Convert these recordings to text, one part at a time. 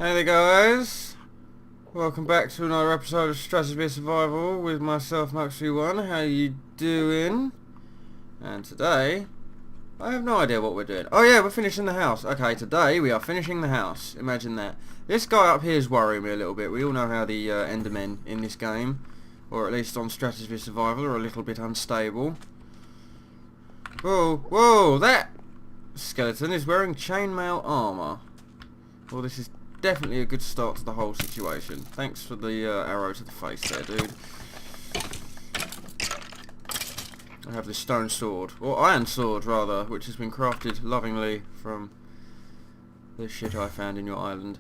Hey there guys, welcome back to another episode of Stratosphere Survival with myself, Knux. How you doing? And today, I have no idea what we're doing. Oh yeah, we're finishing the house. Okay, today we are finishing the house. Imagine that. This guy up here is worrying me a little bit. We all know how the Endermen in this game, or at least on Stratosphere Survival, are a little bit unstable. Whoa, that skeleton is wearing chainmail armour. Well, this is definitely a good start to the whole situation. Thanks for the arrow to the face there, dude. I have this stone sword, or iron sword rather, which has been crafted lovingly from the shit I found in your island.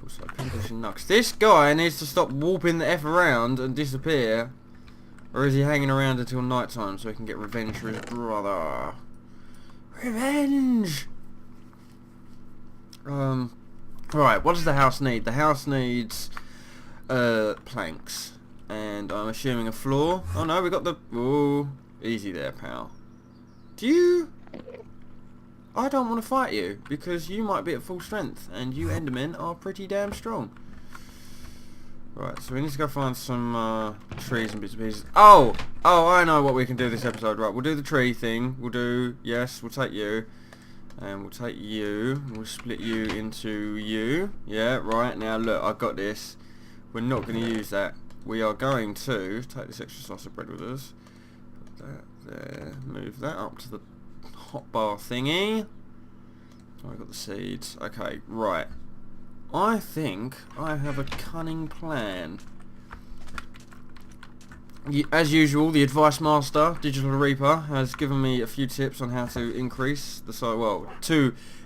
Also, Pinkish and Knux. This guy needs to stop warping the F around and disappear, or is he hanging around until night time so he can get revenge for his brother? Revenge! Right, what does the house need? The house needs planks, and I'm assuming a floor. Oh no, we got the... Ooh, easy there, pal. I don't want to fight you, because you might be at full strength, and you Endermen are pretty damn strong. Right, so we need to go find some trees and bits and pieces. Oh, I know what we can do this episode. Right, we'll do the tree thing. We'll take you. And we'll take you, and we'll split you into you. Yeah, right, now look, I've got this. We're not going to use that. We are going to take this extra slice of bread with us. Put that there. Move that up to the hotbar thingy. Oh, I've got the seeds. Okay, right. I think I have a cunning plan. As usual, the Advice Master, Digital Reaper, has given me a few tips on how to increase the size. Well,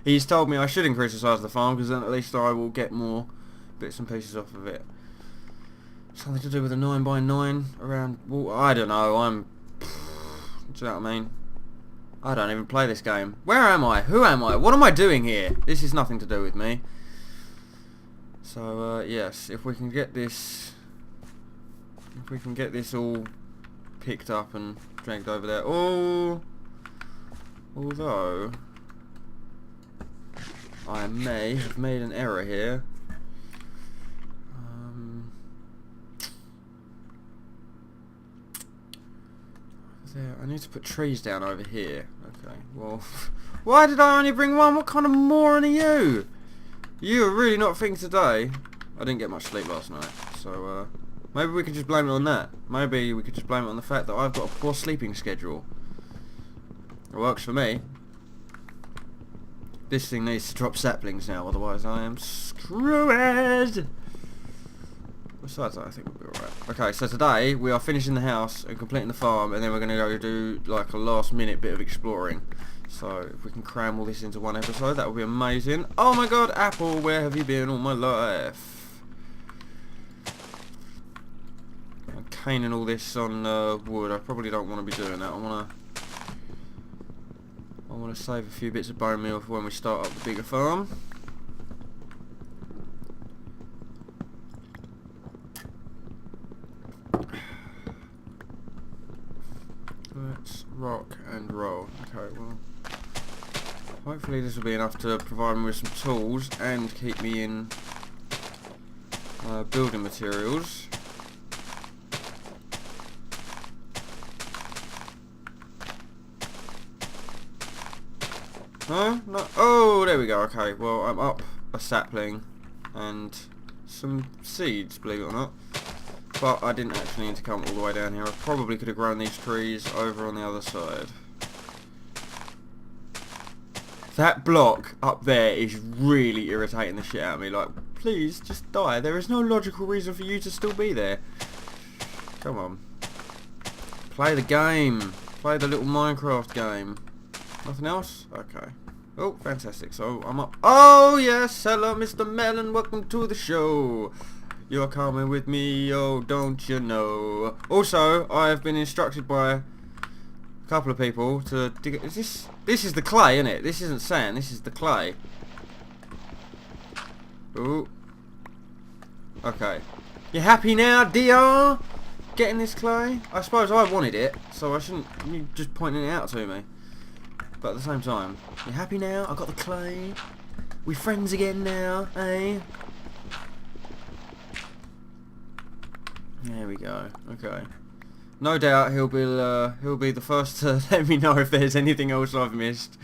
he's told me I should increase the size of the farm, because then at least I will get more bits and pieces off of it. Something to do with a 9x9 around... Well, I don't know, do you know what I mean? I don't even play this game. Where am I? Who am I? What am I doing here? This is nothing to do with me. So, yes, if we can get this... If we can get this all picked up and dragged over there. Oh, although I may have made an error here. There, I need to put trees down over here. Okay, well, why did I only bring one? What kind of moron are you? You are really not thinking today. I didn't get much sleep last night, so maybe we can just blame it on that. Maybe we could just blame it on the fact that I've got a poor sleeping schedule. It works for me. This thing needs to drop saplings now, otherwise I am screwed. Besides that, I think we'll be alright. Okay, so today we are finishing the house and completing the farm, and then we're going to go do like a last minute bit of exploring. So if we can cram all this into one episode, that would be amazing. Oh my god, Apple, where have you been all my life? Caning all this on wood. I probably don't want to be doing that. I want to save a few bits of bone meal for when we start up the bigger farm. Let's rock and roll. Okay, well, hopefully this will be enough to provide me with some tools and keep me in building materials. No? No? Oh, there we go. Okay, well, I'm up a sapling and some seeds, believe it or not. But I didn't actually need to come all the way down here. I probably could have grown these trees over on the other side. That block up there is really irritating the shit out of me. Like, please, just die. There is no logical reason for you to still be there. Come on. Play the game. Play the little Minecraft game. Nothing else? Okay. Oh, fantastic. So, I'm up. Oh, yes. Hello, Mr. Melon. Welcome to the show. You're coming with me, oh, don't you know. Also, I have been instructed by a couple of people to dig... This is the clay, isn't it? This isn't sand. This is the clay. Ooh. Okay. You happy now, dear? Getting this clay? I suppose I wanted it, so I shouldn't... You just pointing it out to me. But at the same time, you happy now? I got the clay. We friends again now, eh? There we go. Okay. No doubt he'll be the first to let me know if there's anything else I've missed.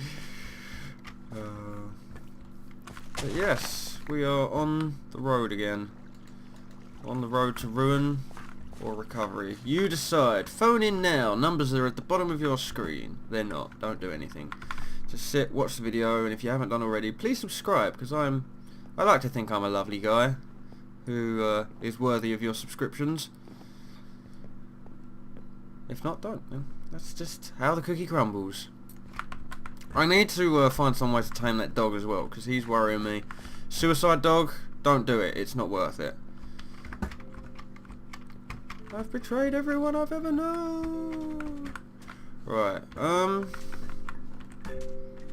But yes, we are on the road again. On the road to ruin or recovery. You decide. Phone in now. Numbers are at the bottom of your screen. They're not. Don't do anything. Just sit, watch the video, and if you haven't done already, please subscribe, because I like to think I'm a lovely guy who is worthy of your subscriptions. If not, don't. That's just how the cookie crumbles. I need to find some way to tame that dog as well, because he's worrying me. Suicide dog, don't do it. It's not worth it. I've betrayed everyone I've ever known. Right,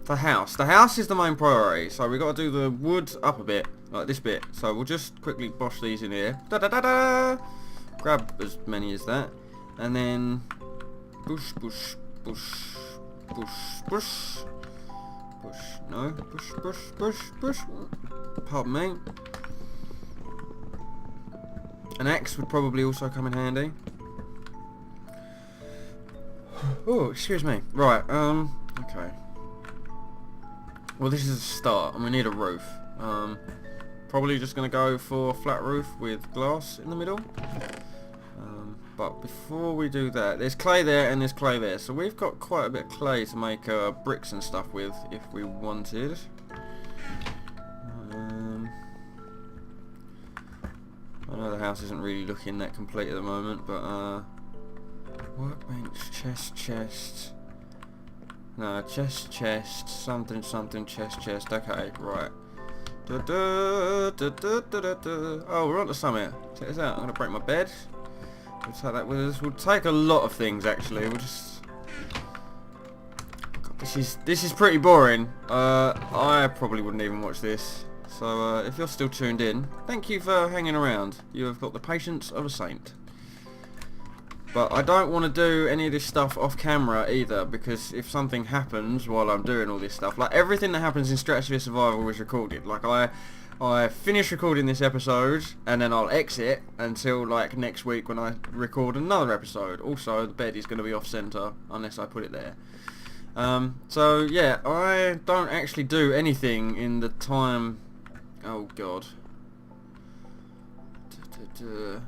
the house. The house is the main priority, so we got to do the wood up a bit, like this bit. So we'll just quickly bosh these in here. Da da da da. Grab as many as that, and then bush, bush, bush, bush, bush, bush. No, bush, bush, bush, bush. Pardon me. An axe would probably also come in handy. Oh, excuse me. Right, okay. Well, this is a start, and we need a roof. Probably just going to go for a flat roof with glass in the middle. But before we do that, there's clay there and there's clay there. So we've got quite a bit of clay to make bricks and stuff with, if we wanted. I know the house isn't really looking that complete at the moment, but workbench, chest. No, chest, something, chest. Okay, right. Oh, we're on to summit. Check this out. I'm gonna break my bed. We'll take that with us. We'll take a lot of things actually. We'll just. God, this is pretty boring. I probably wouldn't even watch this. So if you're still tuned in, thank you for hanging around. You have got the patience of a saint. But I don't want to do any of this stuff off camera either, because if something happens while I'm doing all this stuff, like everything that happens in Stratosphere Survival was recorded. Like I finish recording this episode and then I'll exit until like next week when I record another episode. Also, the bed is going to be off center unless I put it there. So yeah, I don't actually do anything in the time. Oh god. You're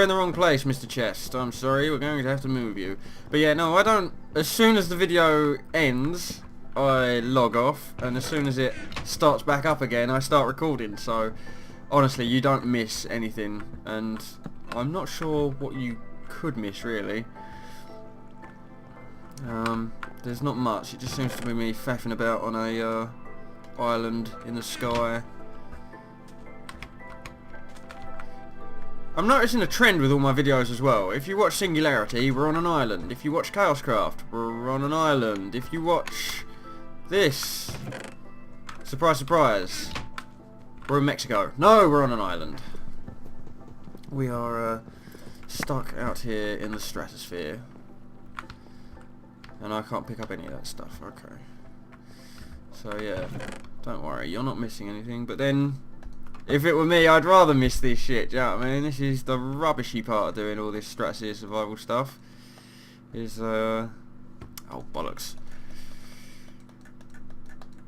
in the wrong place, Mr. Chest. I'm sorry, we're going to have to move you. But yeah, no, I don't. As soon as the video ends, I log off, and as soon as it starts back up again, I start recording. So honestly, you don't miss anything, and I'm not sure what you could miss really. There's not much. It just seems to be me faffing about on a island in the sky. I'm noticing a trend with all my videos as well. If you watch Singularity, we're on an island. If you watch Chaoscraft, we're on an island. If you watch this, surprise surprise, we're in Mexico. No, we're on an island. We are stuck out here in the stratosphere. And I can't pick up any of that stuff. Okay. So yeah, don't worry, you're not missing anything. But then, if it were me, I'd rather miss this shit, do you know what I mean? This is the rubbishy part of doing all this Stratosphere survival stuff. Is, oh bollocks.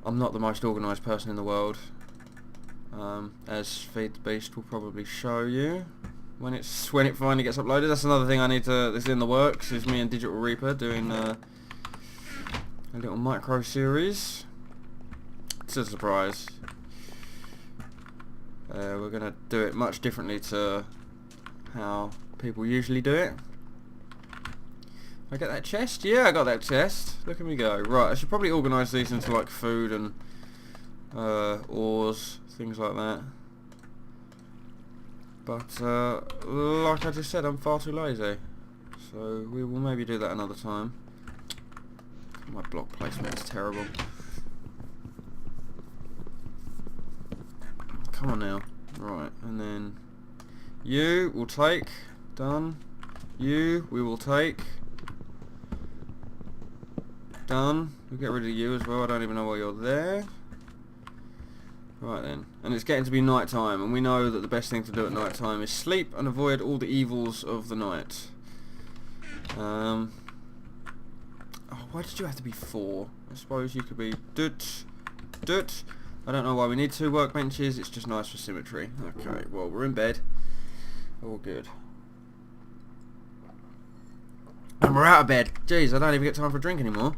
I'm not the most organised person in the world. As Feed the Beast will probably show you. When it finally gets uploaded. That's another thing I need to, this is in the works, is me and Digital Reaper doing a little micro series. It's a surprise. We're going to do it much differently to how people usually do it. I get that chest? Yeah, I got that chest. Look at me go. Right, I should probably organise these into like food and ores, things like that. But like I just said, I'm far too lazy. So we will maybe do that another time. My block placement is terrible. Come on now. Right, and then you will take. Done. You, we will take. Done. We'll get rid of you as well. I don't even know why you're there. Right then, and it's getting to be night time, and we know that the best thing to do at night time is sleep and avoid all the evils of the night. Oh, why did you have to be 4? I suppose you could be dut. I don't know why we need 2 workbenches, it's just nice for symmetry. Okay, well, we're in bed. All good. And we're out of bed. Jeez, I don't even get time for a drink anymore.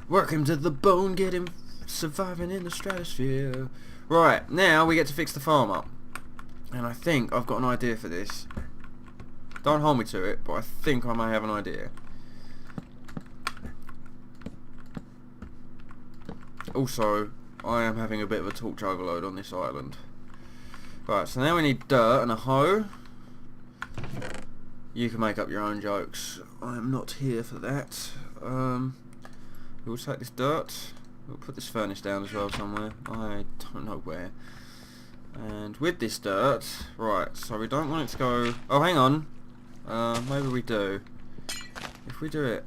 Work him to the bone, get him surviving in the stratosphere. Right, now we get to fix the farm up. And I think I've got an idea for this. Don't hold me to it, but I think I may have an idea. Also, I am having a bit of a torch overload on this island. Right, so now we need dirt and a hoe. You can make up your own jokes. I am not here for that. We'll take this dirt. We'll put this furnace down as well somewhere. I don't know where. And with this dirt, right, so we don't want it to go... Oh, hang on. Maybe we do. If we do it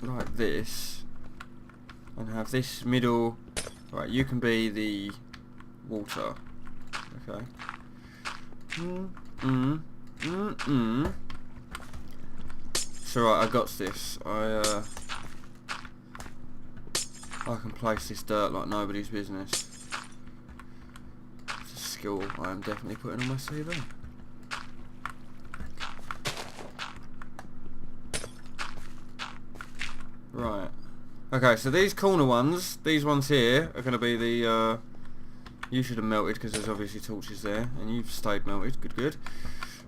like this, and have this middle... Right, you can be the water. Okay. So right, I got this. I can place this dirt like nobody's business. It's a skill I am definitely putting on my CV. Right. Okay, so these corner ones, these ones here, are going to be the... you should have melted because there's obviously torches there, and you've stayed melted. Good, good.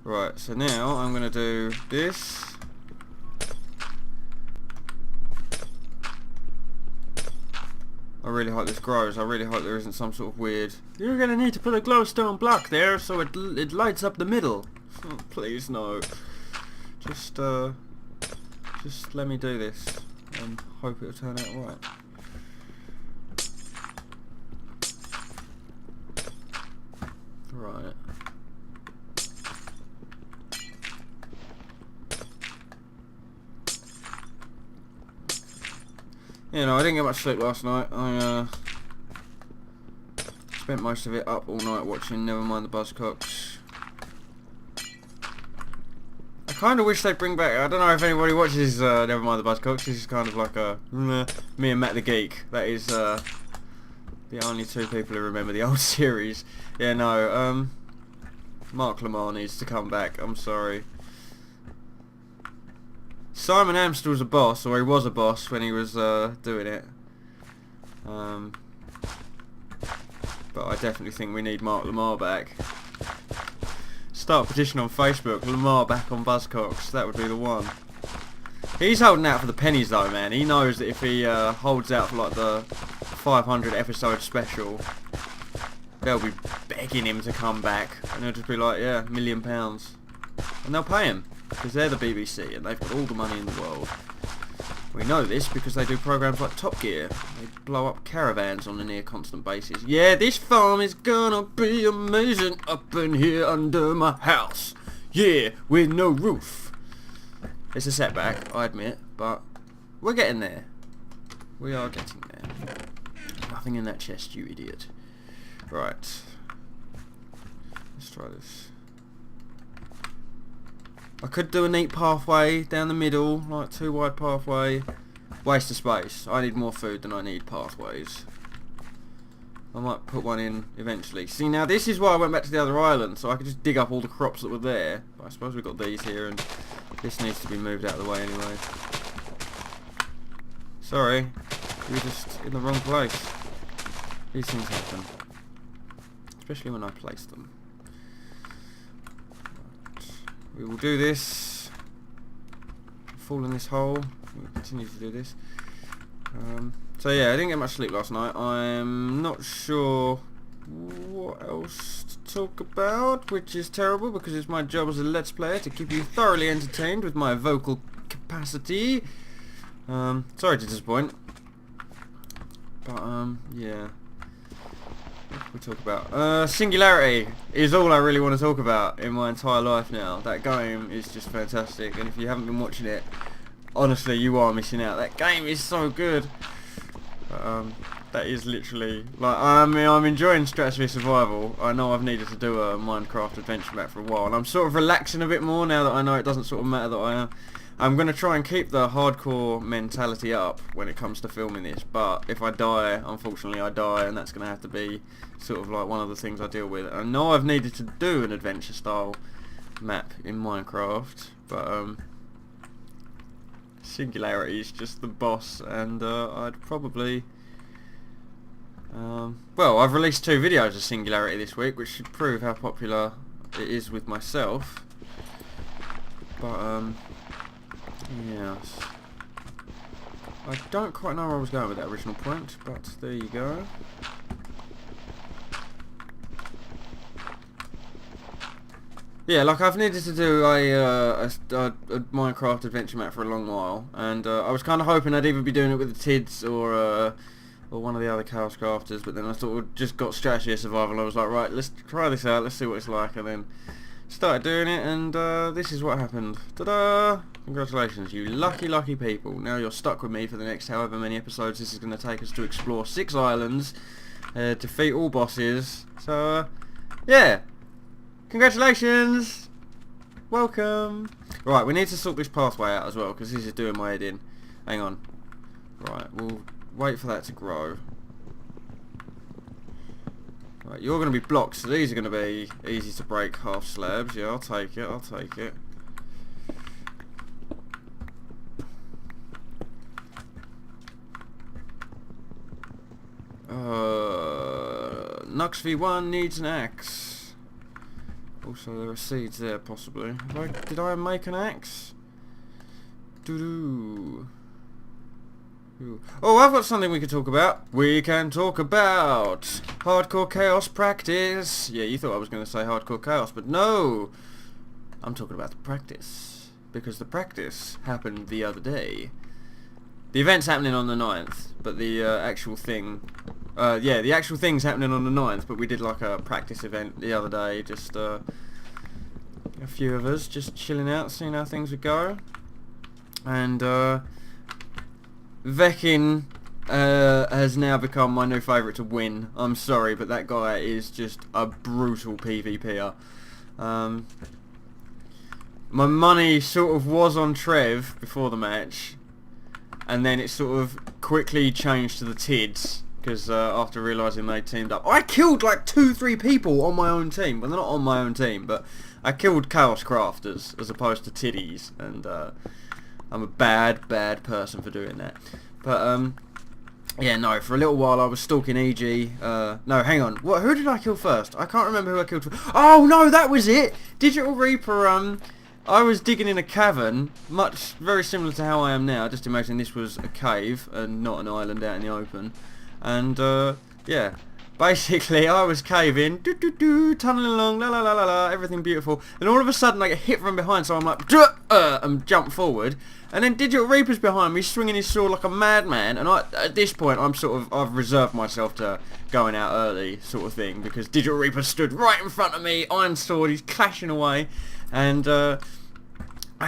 Right, so now I'm going to do this. I really hope this grows. I really hope there isn't some sort of weird... You're going to need to put a glowstone block there so it lights up the middle. Oh, please, no. Just let me do this and hope it'll turn out right. Right. You know, I didn't get much sleep last night. I spent most of it up all night watching Nevermind the Buzzcocks. I kind of wish they'd bring back... I don't know if anybody watches Nevermind the Buzzcocks. This is kind of like a... me and Matt the Geek. That is the only 2 people who remember the old series. Yeah, no, Mark Lamar needs to come back. I'm sorry. Simon Amstell's a boss, or he was a boss when he was doing it. But I definitely think we need Mark Lamar back. Start a petition on Facebook, Lamar back on Buzzcocks. That would be the one. He's holding out for the pennies though, man. He knows that if he holds out for like the 500 episode special, they'll be begging him to come back, and he'll just be like, yeah, £1 million, and they'll pay him because they're the BBC and they've got all the money in the world. We know this because they do programs like Top Gear. They blow up caravans on a near constant basis. Yeah, this farm is gonna be amazing up in here under my house. Yeah, with no roof. It's a setback, I admit, but we're getting there. We are getting there. Nothing in that chest, you idiot. Right. Let's try this. I could do a neat pathway down the middle, like 2 wide pathway. Waste of space. I need more food than I need pathways. I might put one in eventually. See, now this is why I went back to the other island, so I could just dig up all the crops that were there. But I suppose we've got these here, and this needs to be moved out of the way anyway. Sorry, you were just in the wrong place. These things happen. Especially when I place them. Right. We will do this. Fall in this hole. We'll continue to do this. So yeah, I didn't get much sleep last night. I'm not sure what else to talk about, which is terrible because it's my job as a Let's Player to keep you thoroughly entertained with my vocal capacity. Sorry to disappoint. But yeah. We talk about Singularity is all I really want to talk about in my entire life now. That game is just fantastic, and if you haven't been watching it, honestly, you are missing out. That game is so good. But, That is literally, like, I mean, I'm enjoying Stratosphere Survival. I know I've needed to do a Minecraft adventure map for a while, and I'm sort of relaxing a bit more now that I know it doesn't sort of matter that I am. I'm going to try and keep the hardcore mentality up when it comes to filming this, but if I die, unfortunately I die, and that's going to have to be sort of like one of the things I deal with. I know I've needed to do an adventure style map in Minecraft, but Singularity is just the boss, and I'd probably... well, I've released 2 videos of Singularity this week, which should prove how popular it is with myself. But, yes. I don't quite know where I was going with that original point, but there you go. Yeah, like I've needed to do a Minecraft adventure map for a long while, and I was kind of hoping I'd either be doing it with the Tids or one of the other Chaos Crafters, but then I sort of just got Stratosphere Survival, and I was like, right, let's try this out, let's see what it's like, and then started doing it, and this is what happened. Ta-da! Congratulations, you lucky, lucky people. Now you're stuck with me for the next however many episodes this is going to take us to explore 6 islands, defeat all bosses, so, yeah. Congratulations! Welcome! Right, we need to sort this pathway out as well, because this is doing my head in. Hang on. Right, we'll wait for that to grow. Right, you're going to be blocked, so these are going to be easy to break half slabs. Yeah, I'll take it, I'll take it. Knux V1 needs an axe. Also, there are seeds there, possibly. Did I make an axe? Doo-doo. Oh, I've got something we can talk about. We can talk about hardcore chaos practice. Yeah, you thought I was going to say hardcore chaos, but no. I'm talking about the practice. Because the practice happened the other day. The event's happening on the 9th, but the actual thing... yeah, the actual thing's happening on the 9th, but we did like a practice event the other day, just a few of us just chilling out, seeing how things would go. And Vekin has now become my new favourite to win. I'm sorry, but that guy is just a brutal PvPer. My money sort of was on Trev before the match, and then it sort of quickly changed to the Tids. Because after realising they teamed up, I killed like 2-3 people on my own team. Well, they're not on my own team, but I killed Chaos Crafters as opposed to Tiddies, and I'm a bad person for doing that. But yeah, no. For a little while, I was stalking EG. No, hang on. What? Who did I kill first? I can't remember who I killed first. Oh no, that was it. Digital Reaper. I was digging in a cavern, very similar to how I am now. Just imagine this was a cave and not an island out in the open. And, yeah, basically I was caving, tunneling along, la la la la la, everything beautiful, and all of a sudden I get hit from behind, so I'm like, and jump forward, and then Digital Reaper's behind me, swinging his sword like a madman, and at this point I've reserved myself to going out early, sort of thing, because Digital Reaper stood right in front of me, iron sword, he's clashing away, and, I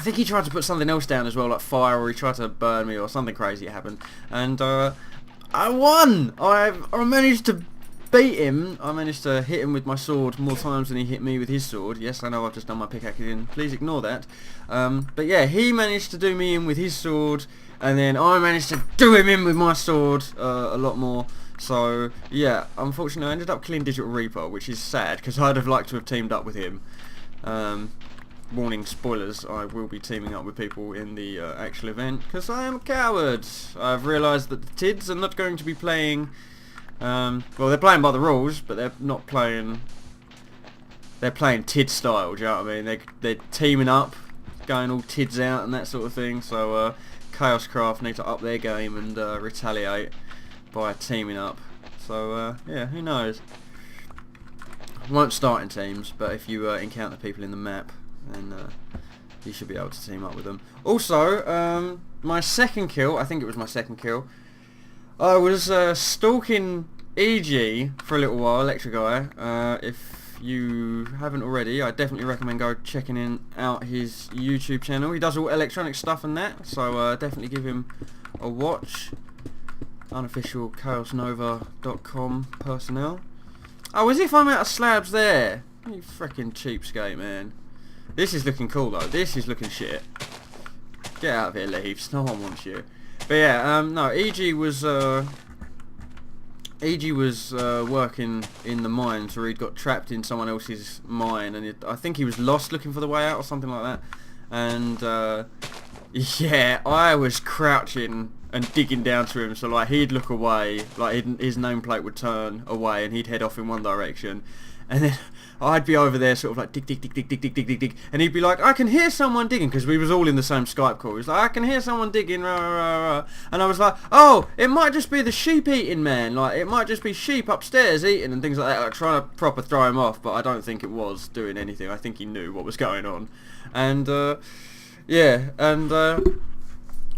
think he tried to put something else down as well, like fire, or he tried to burn me, or something crazy happened, and, I won! I managed to beat him. I managed to hit him with my sword more times than he hit me with his sword. Yes, I know I've just done my pickaxe in. Please ignore that. But yeah, he managed to do me in with his sword, and then I managed to do him in with my sword a lot more. So yeah, unfortunately I ended up killing Digital Reaper, which is sad, because I'd have liked to have teamed up with him. Warning, spoilers, I will be teaming up with people in the actual event, because I am a coward. I've realised that the Tids are not going to be playing, well, they're playing by the rules, but they're not playing, they're playing Tid style, do you know what I mean? They're teaming up, going all Tids out and that sort of thing, so Chaos Craft need to up their game and retaliate by teaming up. So, yeah, who knows? I won't start in teams, but if you encounter people in the map, and you should be able to team up with them. Also, my second kill, I think it was my second kill, I was stalking EG for a little while, Electric Guy. If you haven't already, I definitely recommend go checking out his YouTube channel. He does all electronic stuff and that, so definitely give him a watch. unofficial chaosnova.com personnel. Oh, as if I'm out of slabs there. You freaking cheapskate, man. This is looking cool though. This is looking shit. Get out of here, Leaves. No one wants you. But yeah, no, EG was working in the mines where he'd got trapped in someone else's mine, and I think he was lost looking for the way out or something like that. And yeah, I was crouching and digging down to him, so like he'd look away, like his nameplate would turn away and he'd head off in one direction, and then I'd be over there sort of like dig, and he'd be like, I can hear someone digging, because we was all in the same Skype call. He was like, I can hear someone digging, rah, rah, rah. And I was like, oh, it might just be the sheep eating, man, like it might just be sheep upstairs eating and things like that, like trying to proper throw him off, but I don't think it was doing anything. I think he knew what was going on. And yeah, and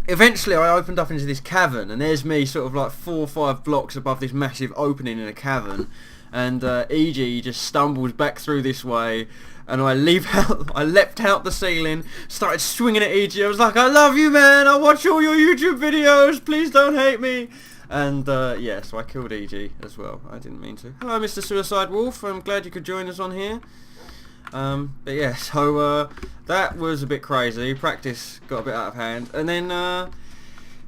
eventually I opened up into this cavern, and there's me sort of like 4 or 5 blocks above this massive opening in a cavern, and EG just stumbles back through this way, and I leapt out the ceiling, started swinging at EG. I was like, I love you, man, I watch all your YouTube videos, please don't hate me. And yeah, so I killed EG as well. I didn't mean to. Hello, Mr. Suicide Wolf, I'm glad you could join us on here. But yeah, so that was a bit crazy. Practice got a bit out of hand, and then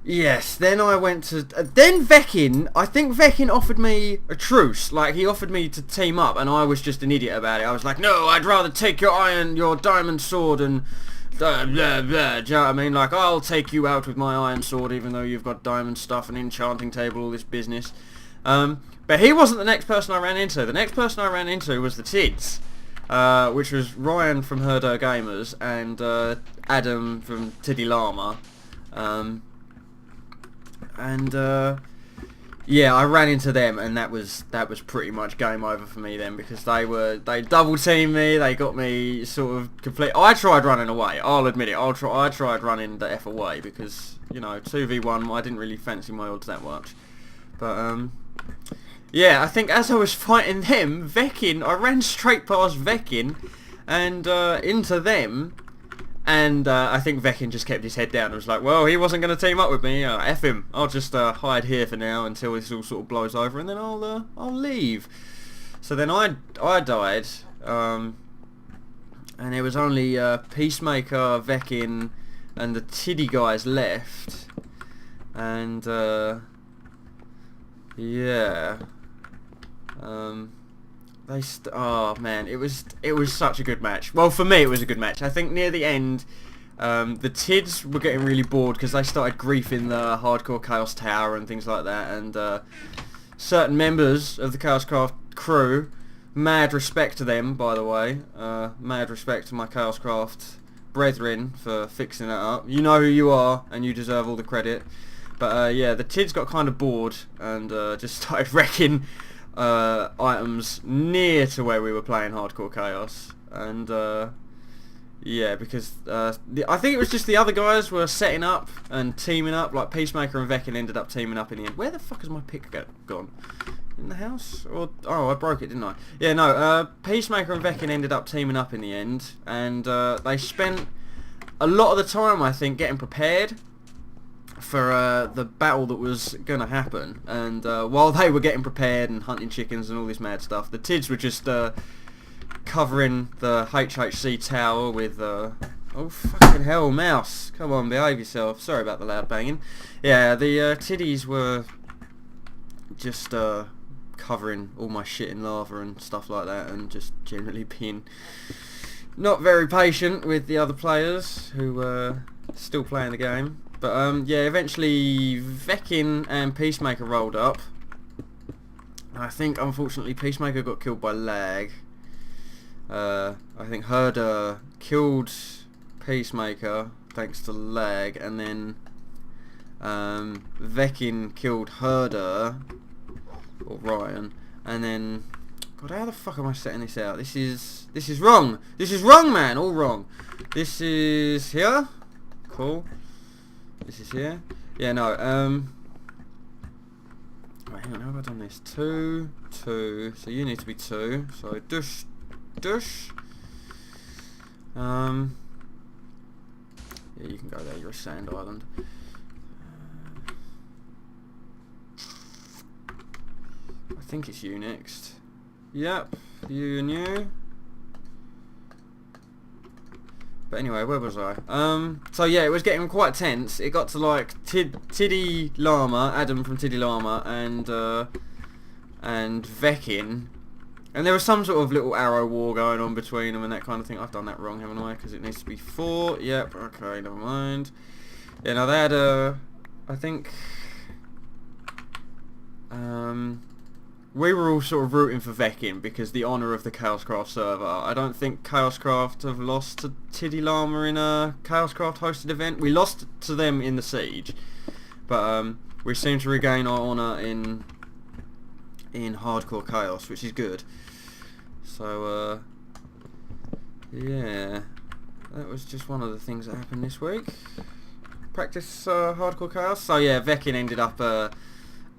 yes, then I went to then Vekin. I think Vekin offered me a truce. Like he offered me to team up, and I was just an idiot about it. I was like, no, I'd rather take your diamond sword and blah, blah, blah. Do you know what I mean? Like, I'll take you out with my iron sword, even though you've got diamond stuff, an enchanting table, all this business. But he wasn't the next person I ran into. The next person I ran into was the Tids. Which was Ryan from Herder Gamers and Adam from Tiddy Llama, and yeah, I ran into them, and that was pretty much game over for me then, because they double teamed me, they got me sort of complete. I tried running away, I'll admit it. I tried running the F away, because you know 2v1 I didn't really fancy my odds that much, but yeah, I think as I was fighting them, Vekin, I ran straight past Vekin and into them, and I think Vekin just kept his head down and was like, well, he wasn't going to team up with me, F him, I'll just hide here for now until this all sort of blows over, and then I'll leave. So then I died, and there was only Peacemaker, Vekin, and the Tiddy guys left, and yeah. Oh man, it was such a good match. Well, for me it was a good match. I think near the end, the Tids were getting really bored because they started griefing the Hardcore Chaos Tower and things like that, and certain members of the Chaoscraft crew, mad respect to them, by the way, mad respect to my Chaoscraft brethren for fixing that up. You know who you are, and you deserve all the credit. But yeah, the Tids got kind of bored and just started wrecking items near to where we were playing Hardcore Chaos, and yeah, because I think it was just the other guys were setting up and teaming up, like Peacemaker and Vekin ended up teaming up in the end. Where the fuck has my pick gone? In the house? Or oh, I broke it, didn't I? Yeah, no, Peacemaker and Vekin ended up teaming up in the end, and they spent a lot of the time, I think, getting prepared for the battle that was gonna happen, and while they were getting prepared and hunting chickens and all this mad stuff, the Tids were just covering the HHC tower with oh fucking hell, mouse, come on, behave yourself, sorry about the loud banging. Yeah, the Tiddies were just covering all my shit in lava and stuff like that, and just generally being not very patient with the other players who were still playing the game. But yeah, eventually Vekin and Peacemaker rolled up. I think unfortunately Peacemaker got killed by lag. I think Herder killed Peacemaker thanks to lag, and then Vekin killed Herder, or Ryan, and then God, how the fuck am I setting this out? This is wrong. This is wrong, man. All wrong. This is here. Cool. This is here. Yeah, no, wait, hang on, how have I done this? 2, 2, so you need to be 2, so dush, dush. Yeah, you can go there, you're a sand island. think it's you next. Yep, you and you. But anyway, where was I? So yeah, it was getting quite tense. It got to like Tiddy Llama, Adam from Tiddy Llama, and Vekin. And there was some sort of little arrow war going on between them and that kind of thing. I've done that wrong, haven't I? Because it needs to be 4. Yep, okay, never mind. Yeah, now they had I think... we were all sort of rooting for Vekin because the honour of the Chaoscraft server. I don't think Chaoscraft have lost to Tiddy Llama in a Chaoscraft hosted event. We lost to them in the Siege. But we seem to regain our honour in Hardcore Chaos, which is good. So, yeah. That was just one of the things that happened this week. Practice Hardcore Chaos. So yeah, Vekin ended up...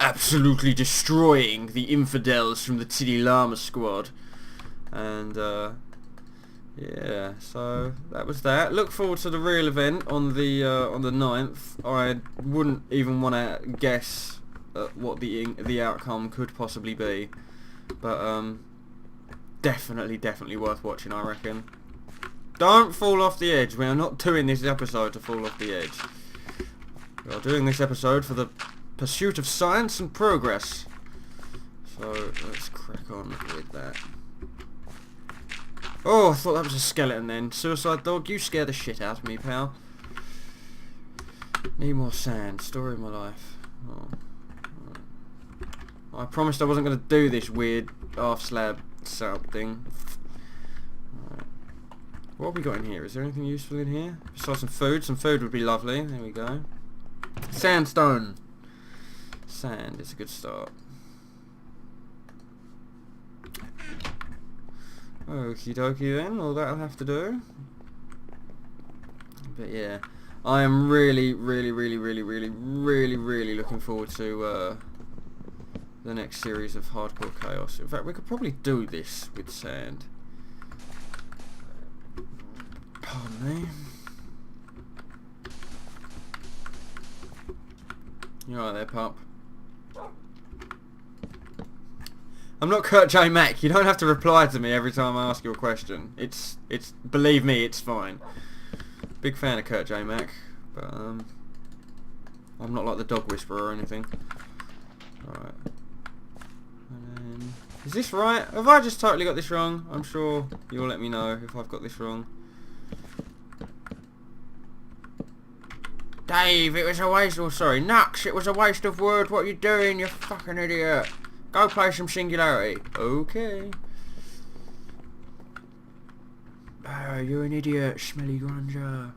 absolutely destroying the infidels from the Tiddy Llama squad, and yeah, so that was that. Look forward to the real event on the 9th. I wouldn't even want to guess what the outcome could possibly be, but definitely worth watching, I reckon. Don't fall off the edge. We are not doing this episode to fall off the edge. We are doing this episode for the pursuit of science and progress. So let's crack on with that. Oh, I thought that was a skeleton then. Suicide dog, you scare the shit out of me, pal. Need more sand. Story of my life. Oh. I promised I wasn't going to do this weird half slab setup thing. Right. What have we got in here? Is there anything useful in here? Besides some food. Some food would be lovely. There we go. Sandstone. Sand is a good start. Okie dokie then, well that'll have to do. But yeah, I am really looking forward to the next series of Hardcore Chaos. In fact, we could probably do this with sand. Pardon me. You alright there, pup? I'm not Kurt J. Mack. You don't have to reply to me every time I ask you a question. It's believe me, it's fine. Big fan of Kurt J. Mack, but I'm not like the dog whisperer or anything. Alright. Is this right? Have I just totally got this wrong? I'm sure you'll let me know if I've got this wrong. Dave, it was a waste. Oh, sorry, Knux, it was a waste of word. What are you doing, you fucking idiot? Go play some Singularity. Okay. Oh, you're an idiot, smelly grunger.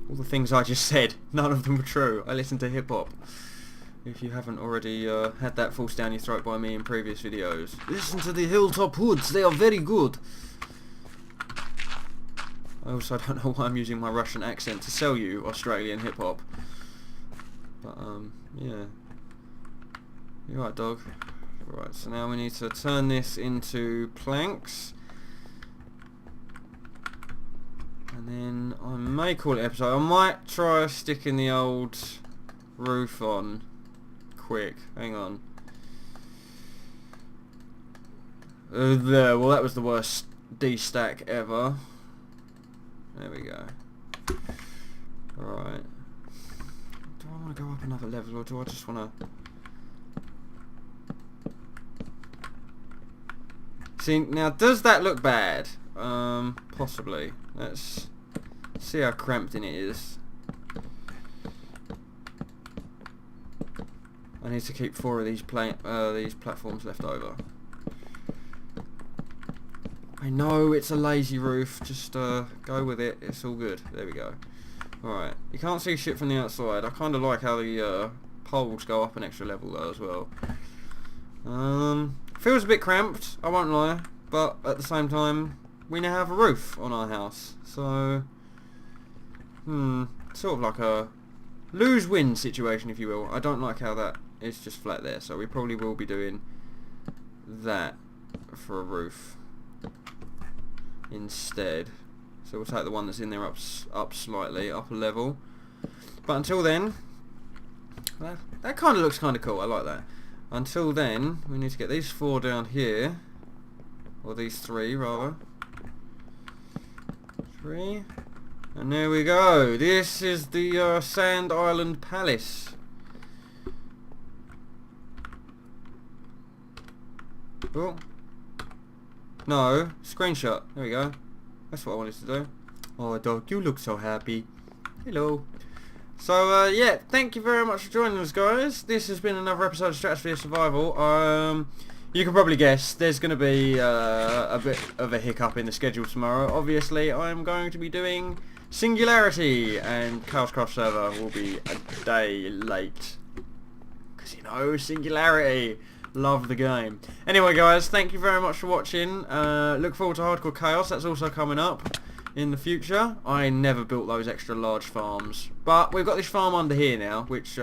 All the things I just said, none of them were true. I listen to hip hop. If you haven't already had that forced down your throat by me in previous videos. Listen to the Hilltop Hoods, they are very good. I also don't know why I'm using my Russian accent to sell you Australian hip hop. But yeah. You right, dog? Right, so now we need to turn this into planks. And then I may call it episode. I might try sticking the old roof on quick. Hang on. There, well that was the worst D-stack ever. There we go. Alright. Do I want to go up another level or do I just want to... See, now does that look bad? Possibly. Let's see how cramped in it is. I need to keep 4 of these platforms left over. I know it's a lazy roof, just go with it, it's all good. There we go. Alright, you can't see shit from the outside. I kind of like how the poles go up an extra level though as well. Feels a bit cramped, I won't lie, but at the same time, we now have a roof on our house. So, sort of like a lose-win situation, if you will. I don't like how that is just flat there, so we probably will be doing that for a roof instead. So we'll take the one that's in there up slightly, up a level. But until then, That kind of looks kind of cool. I like that. Until then, we need to get these 4 down here. Or these 3, rather. 3. And there we go. This is the Sand Island Palace. Oh. No. Screenshot. There we go. That's what I wanted to do. Oh, dog, you look so happy. Hello. So, yeah, thank you very much for joining us, guys. This has been another episode of Stratosphere Survival. You can probably guess there's going to be a bit of a hiccup in the schedule tomorrow. Obviously, I'm going to be doing Singularity, and Chaos Craft server will be a day late. Because, you know, Singularity. Love the game. Anyway, guys, thank you very much for watching. Look forward to Hardcore Chaos. That's also coming up in the future. I never built those extra large farms, but we've got this farm under here now, which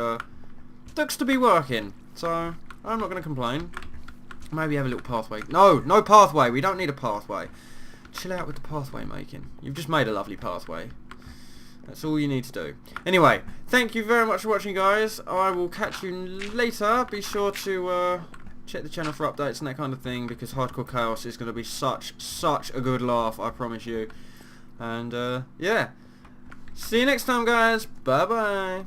looks to be working, so I'm not going to complain. Maybe have a little pathway. No pathway. We don't need a pathway. Chill out with the pathway making. You've just made a lovely pathway. That's all you need to do. Anyway, thank you very much for watching, guys. I will catch you later. Be sure to check the channel for updates and that kind of thing, because Hardcore Chaos is going to be such a good laugh, I promise you. And yeah, see you next time, guys. Bye bye.